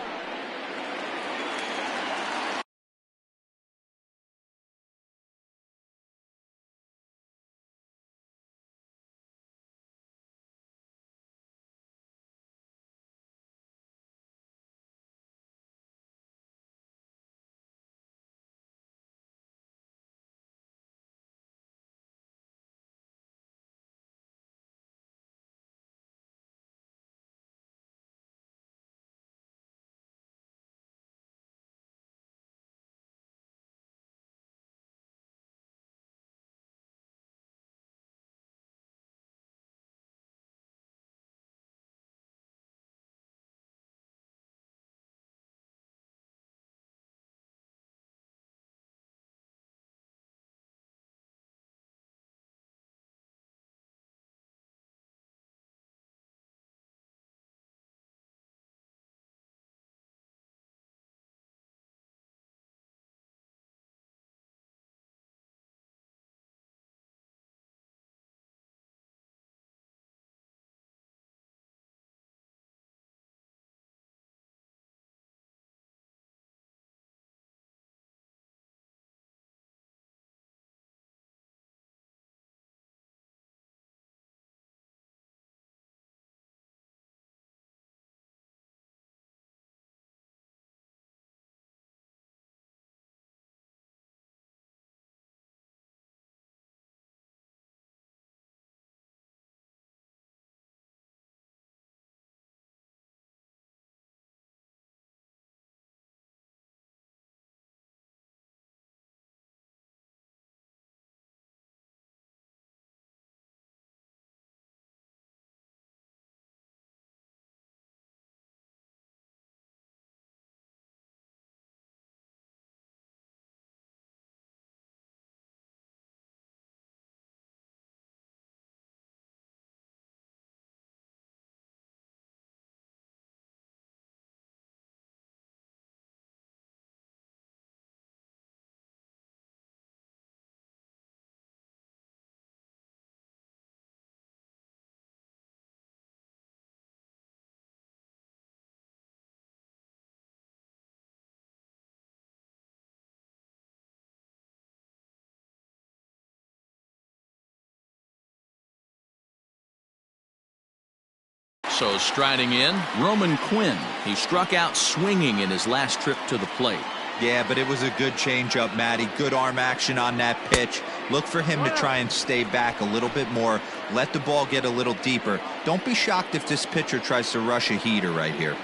So striding in, Roman Quinn. He struck out swinging in his last trip to the plate. Yeah, but it was a good changeup, Matty. Good arm action on that pitch. Look for him to try and stay back a little bit more. Let the ball get a little deeper. Don't be shocked if this pitcher tries to rush a heater right here.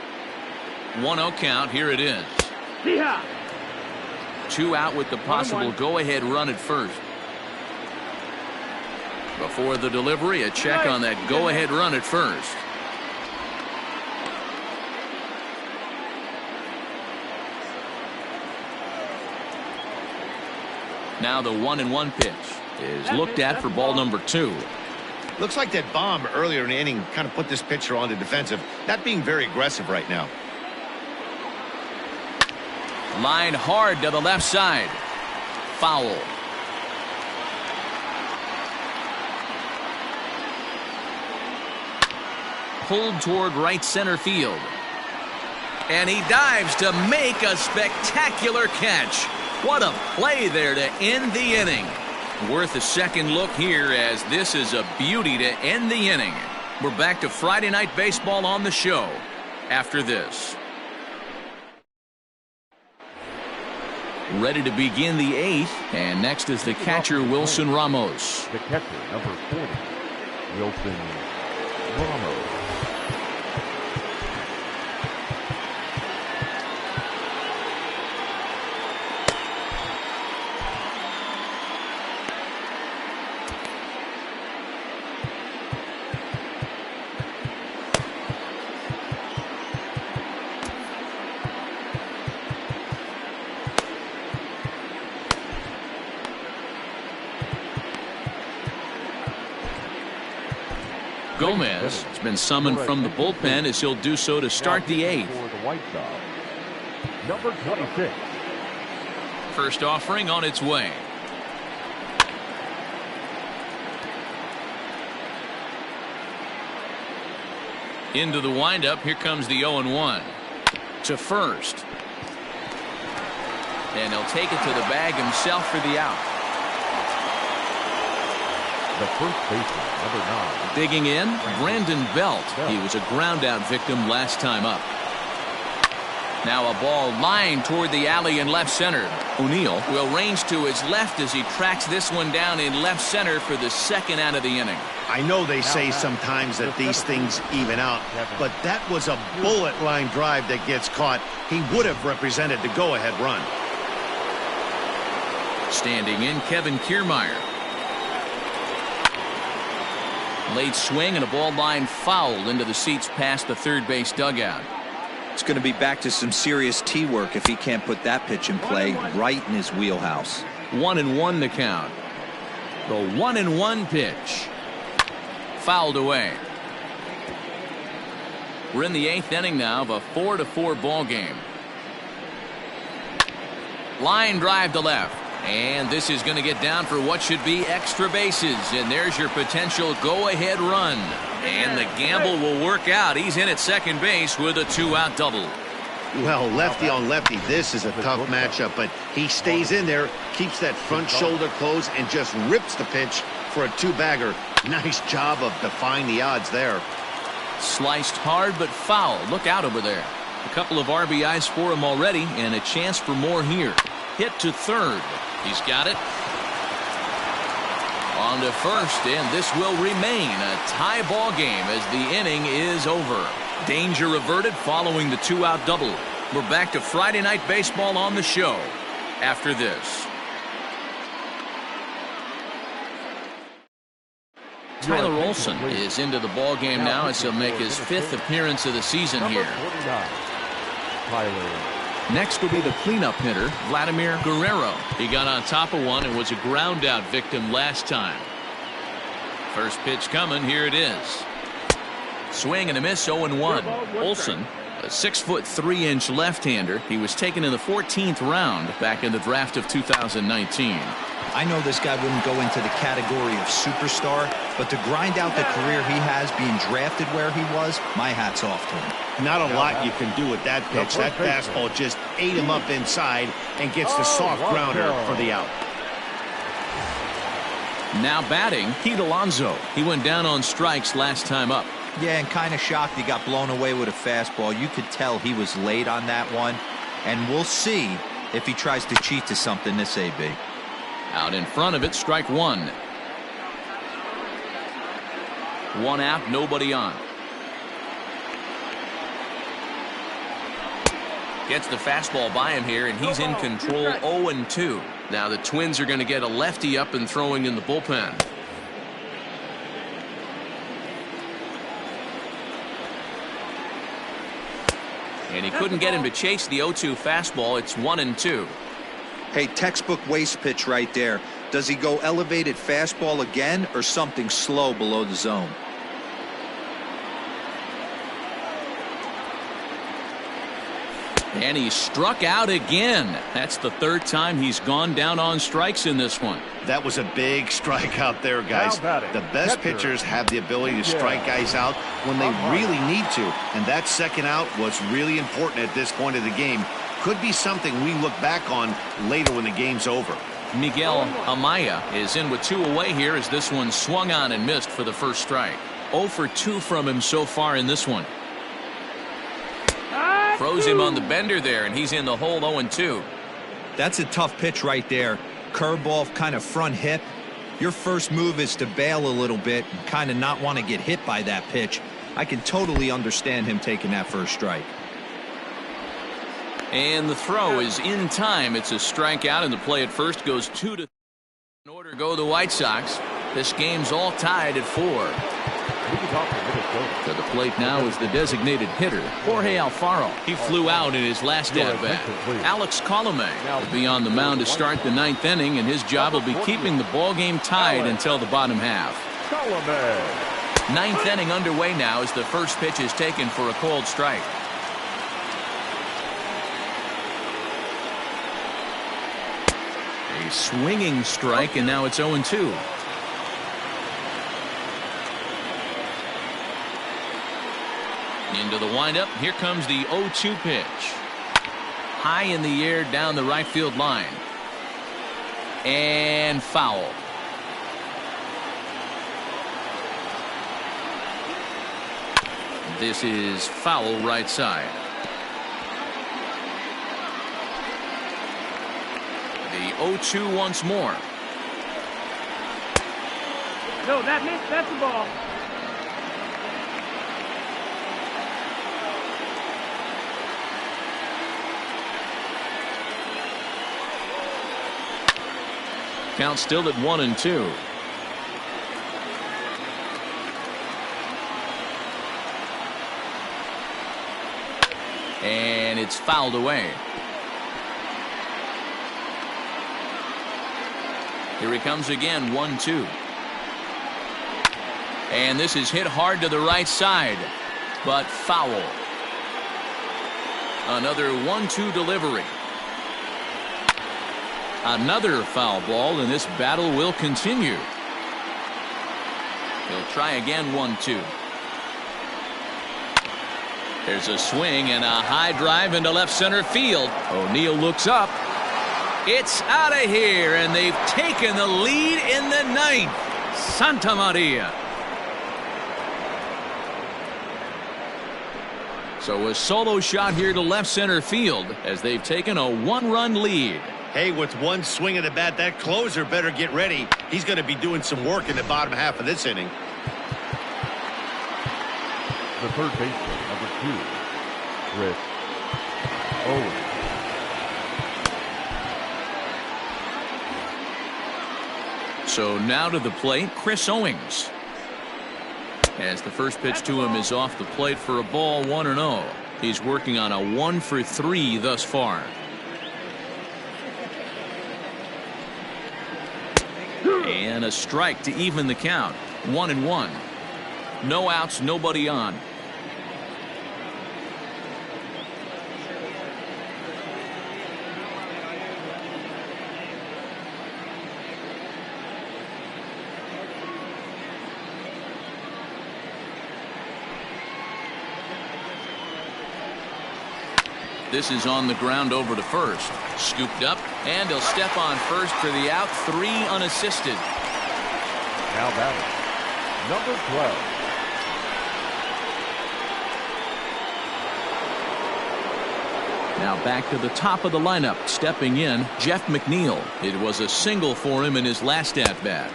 1-0 count. Here it is. Yeah. 2 out with the possible go-ahead run at first. Before the delivery, a check on that go-ahead run at first. Now the 1-1 pitch is looked at for ball number 2. Looks like that bomb earlier in the inning kind of put this pitcher on the defensive, not being very aggressive right now. Line hard to the left side. Foul. Pulled toward right center field. And he dives to make a spectacular catch. What a play there to end the inning. Worth a second look here, as this is a beauty to end the inning. We're back to Friday Night Baseball on the show after this. Ready to begin the 8th, and next is the catcher, Wilson Ramos. The catcher, number 40, Wilson Ramos. Gomez has been summoned from the bullpen, as he'll do so to start the 8th. For the White Sox, number 26. First offering on its way. Into the windup. Here comes the 0-1 to first. And he'll take it to the bag himself for the out. The first baseman, number 9. Digging in, Brandon Belt. He was a ground out victim last time up. Now a ball lined toward the alley in left center. O'Neill will range to his left as he tracks this one down in left center for the second out of the inning. I know they say sometimes that these things even out, but that was a bullet line drive that gets caught. He would have represented the go-ahead run. Standing in, Kevin Kiermaier. Late swing and a ball line foul into the seats past the third base dugout. It's going to be back to some serious tee work if he can't put that pitch in play right in his wheelhouse. 1-1 to count. The 1-1 pitch. Fouled away. We're in the 8th inning now of a 4-4 ball game. Line drive to left. And this is going to get down for what should be extra bases. And there's your potential go-ahead run. And the gamble will work out. He's in at second base with a 2-out double. Well, lefty on lefty, this is a tough matchup, but he stays in there, keeps that front shoulder closed, and just rips the pitch for a 2-bagger. Nice job of defying the odds there. Sliced hard but foul. Look out over there. A couple of RBIs for him already, and a chance for more here. Hit to third. He's got it. On to first, and this will remain a tie ball game as the inning is over. Danger averted following the 2-out double. We're back to Friday Night Baseball on the show after this. Tyler Olson is into the ball game now as he'll make his 5th appearance of the season here. Next will be the cleanup hitter, Vladimir Guerrero. He got on top of one and was a ground out victim last time. First pitch coming. Here it is. Swing and a miss, 0-1. Olson, a 6'3" left-hander. He was taken in the 14th round back in the draft of 2019. I know this guy wouldn't go into the category of superstar, but to grind out the career he has being drafted where he was, my hat's off to him. Not a lot you can do with that pitch. That fastball just ate him up inside and gets the soft grounder for the out. Now batting, Pete Alonso. He went down on strikes last time up. Yeah, and kind of shocked he got blown away with a fastball. You could tell he was late on that one, and we'll see if he tries to cheat to something this AB. Out in front of it, strike one. One out, nobody on. Gets the fastball by him here, and he's in control. 0-2. Now the Twins are going to get a lefty up and throwing in the bullpen. And he couldn't get him to chase the 0-2 fastball. It's 1-2. Hey, textbook waste pitch right there. Does he go elevated fastball again or something slow below the zone? And he struck out again. That's the third time he's gone down on strikes in this one. That was a big strikeout there, guys. The best pitchers have the ability to strike guys out when they really need to. And that second out was really important at this point of the game. Could be something we look back on later when the game's over. Miguel Amaya is in with 2 away here as this one swung on and missed for the first strike. 0 for 2 from him so far in this one. Throws him on the bender there, and he's in the hole 0-2. That's a tough pitch right there. Curveball, kind of front hip. Your first move is to bail a little bit and kind of not want to get hit by that pitch. I can totally understand him taking that first strike. And the throw is in time. It's a strikeout, and the play at first goes 2-3. In order to go the White Sox. This game's all tied at 4. To the plate now is the designated hitter, Jorge Alfaro. He flew out in his last at-bat. Alex Colome will be on the mound to start the 9th inning, and his job will be keeping the ball game tied until the bottom half. 9th inning underway now as the first pitch is taken for a called strike. A swinging strike, and now it's 0-2. Into the windup. Here comes the 0-2 pitch. High in the air down the right field line. And foul. This is foul right side. The 0-2 once more. No, that's the ball. Count still at 1-2. And it's fouled away. Here he comes again, 1-2. And this is hit hard to the right side, but foul. Another 1-2 delivery. Another foul ball, and this battle will continue. He'll try again, 1-2. There's a swing and a high drive into left center field. O'Neill looks up. It's out of here, and they've taken the lead in the 9th. Santa Maria. So a solo shot here to left center field as they've taken a 1-run lead. Hey, with one swing of the bat, that closer better get ready. He's going to be doing some work in the bottom half of this inning. The third baseman, number 2, Chris Owens. So now to the plate, Chris Owens. As the first pitch to him is off the plate for a ball, 1-0. He's working on a 1 for 3 thus far. And a strike to even the count. 1-1. No outs, nobody on. This is on the ground over to first. Scooped up, and he'll step on first for the out. 3 unassisted. Now batting, number 12. Now back to the top of the lineup. Stepping in, Jeff McNeil. It was a single for him in his last at-bat.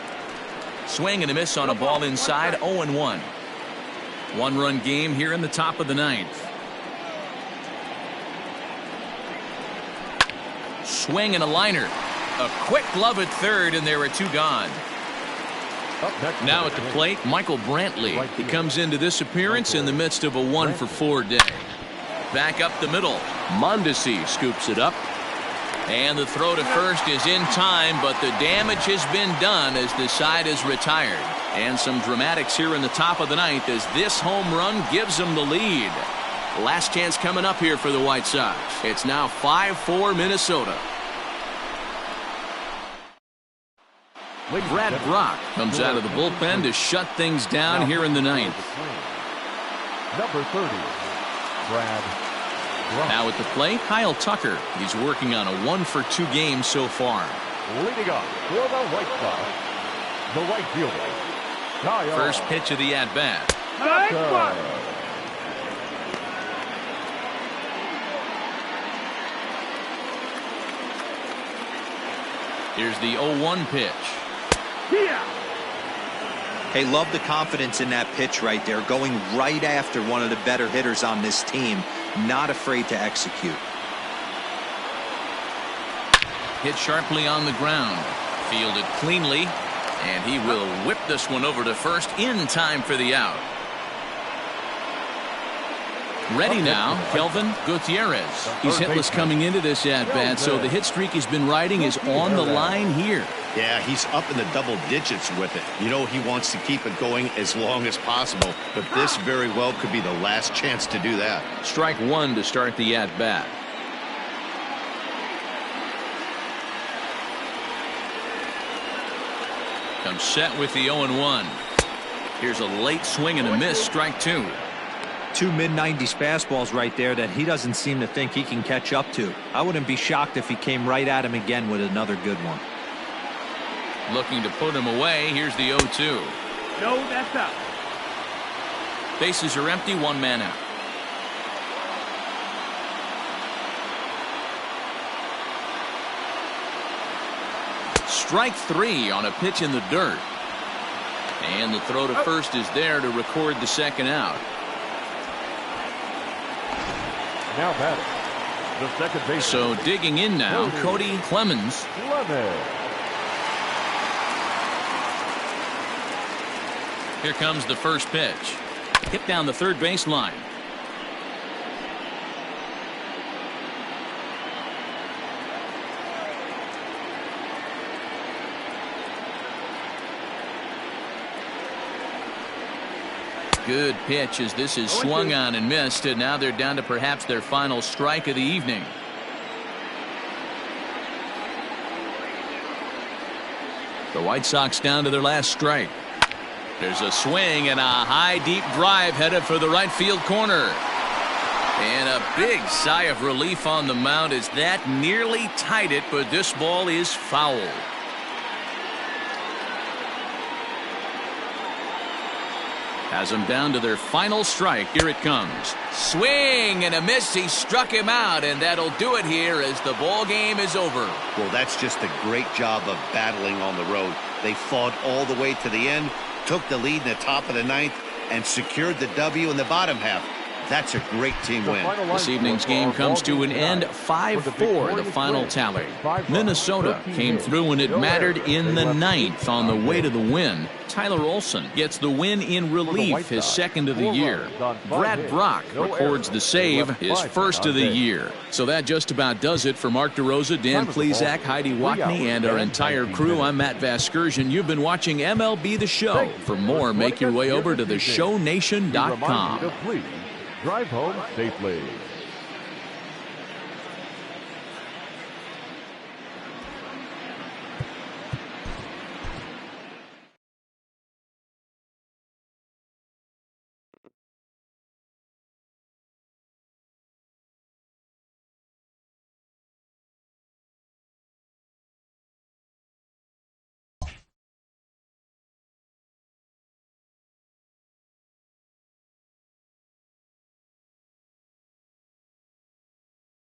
Swing and a miss on a ball inside, 0-1. 1-run game here in the top of the 9th. Swing and a liner. A quick glove at third, and there are 2 gone. Now at the plate, Michael Brantley. He comes into this appearance in the midst of a 1 for 4 day. back up the middle. Mondesi scoops it up. And the throw to first is in time, but the damage has been done as the side is retired. And some dramatics here in the top of the ninth as this home run gives them the lead. Last chance coming up here for the White Sox. It's now 5-4 Minnesota. Brad Brock comes out of the bullpen to shut things down here in the ninth. Number 30, Brad Brock. Now at the plate, Kyle Tucker. He's working on a 1-for-2 game so far. Leading up for the White Sox, the right fielder, Kyle First pitch of the at-bat. Tucker. Here's the 0-1 pitch. Hey, love the confidence in that pitch right there, going right after one of the better hitters on this team, not afraid to execute. Hit sharply on the ground, fielded cleanly, and he will whip this one over to first in time for the out. Ready now, Kelvin Gutierrez. He's hitless coming into this at-bat, so the hit streak he's been riding is on the line here. Yeah, he's up in the double digits with it. You know, he wants to keep it going as long as possible, but this very well could be the last chance to do that. Strike one to start the at-bat. Comes set with the 0-1. Here's a late swing and a miss, strike two. Two mid-90s fastballs right there that he doesn't seem to think he can catch up to. I wouldn't be shocked if he came right at him again with another good one. Looking to put him away. Here's the 0-2. No, that's out. Bases are empty, one man out. Strike three on a pitch in the dirt. And the throw to first is there to record the second out. Now batting, the second base. So digging in now, Cody Clemens. Here comes the first pitch. Hit down the third base line. Good pitch as this is swung on and missed, and now they're down to perhaps their final strike of the evening. The White Sox down to their last strike. There's a swing and a high deep drive headed for the right field corner. And a big sigh of relief on the mound as that nearly tied it, but this ball is foul. Has them down to their final strike. Here it comes. Swing and a miss. He struck him out, and that'll do it here as the ball game is over. Well, that's just a great job of battling on the road. They fought all the way to the end, took the lead in the top of the ninth, and secured the W in the bottom half. That's a great team win. This evening's game comes to an end, 5-4 the final tally. Minnesota came through when it mattered in the ninth on the way to the win. Tyler Olson gets the win in relief, his second of the year. Brad Brock records the save, his first of the year. So that just about does it for Mark DeRosa, Dan Plesac, Heidi Wackney, and our entire crew. I'm Matt Vasgersian. You've been watching MLB The Show. For more, make your way over to theshownation.com. Drive home safely.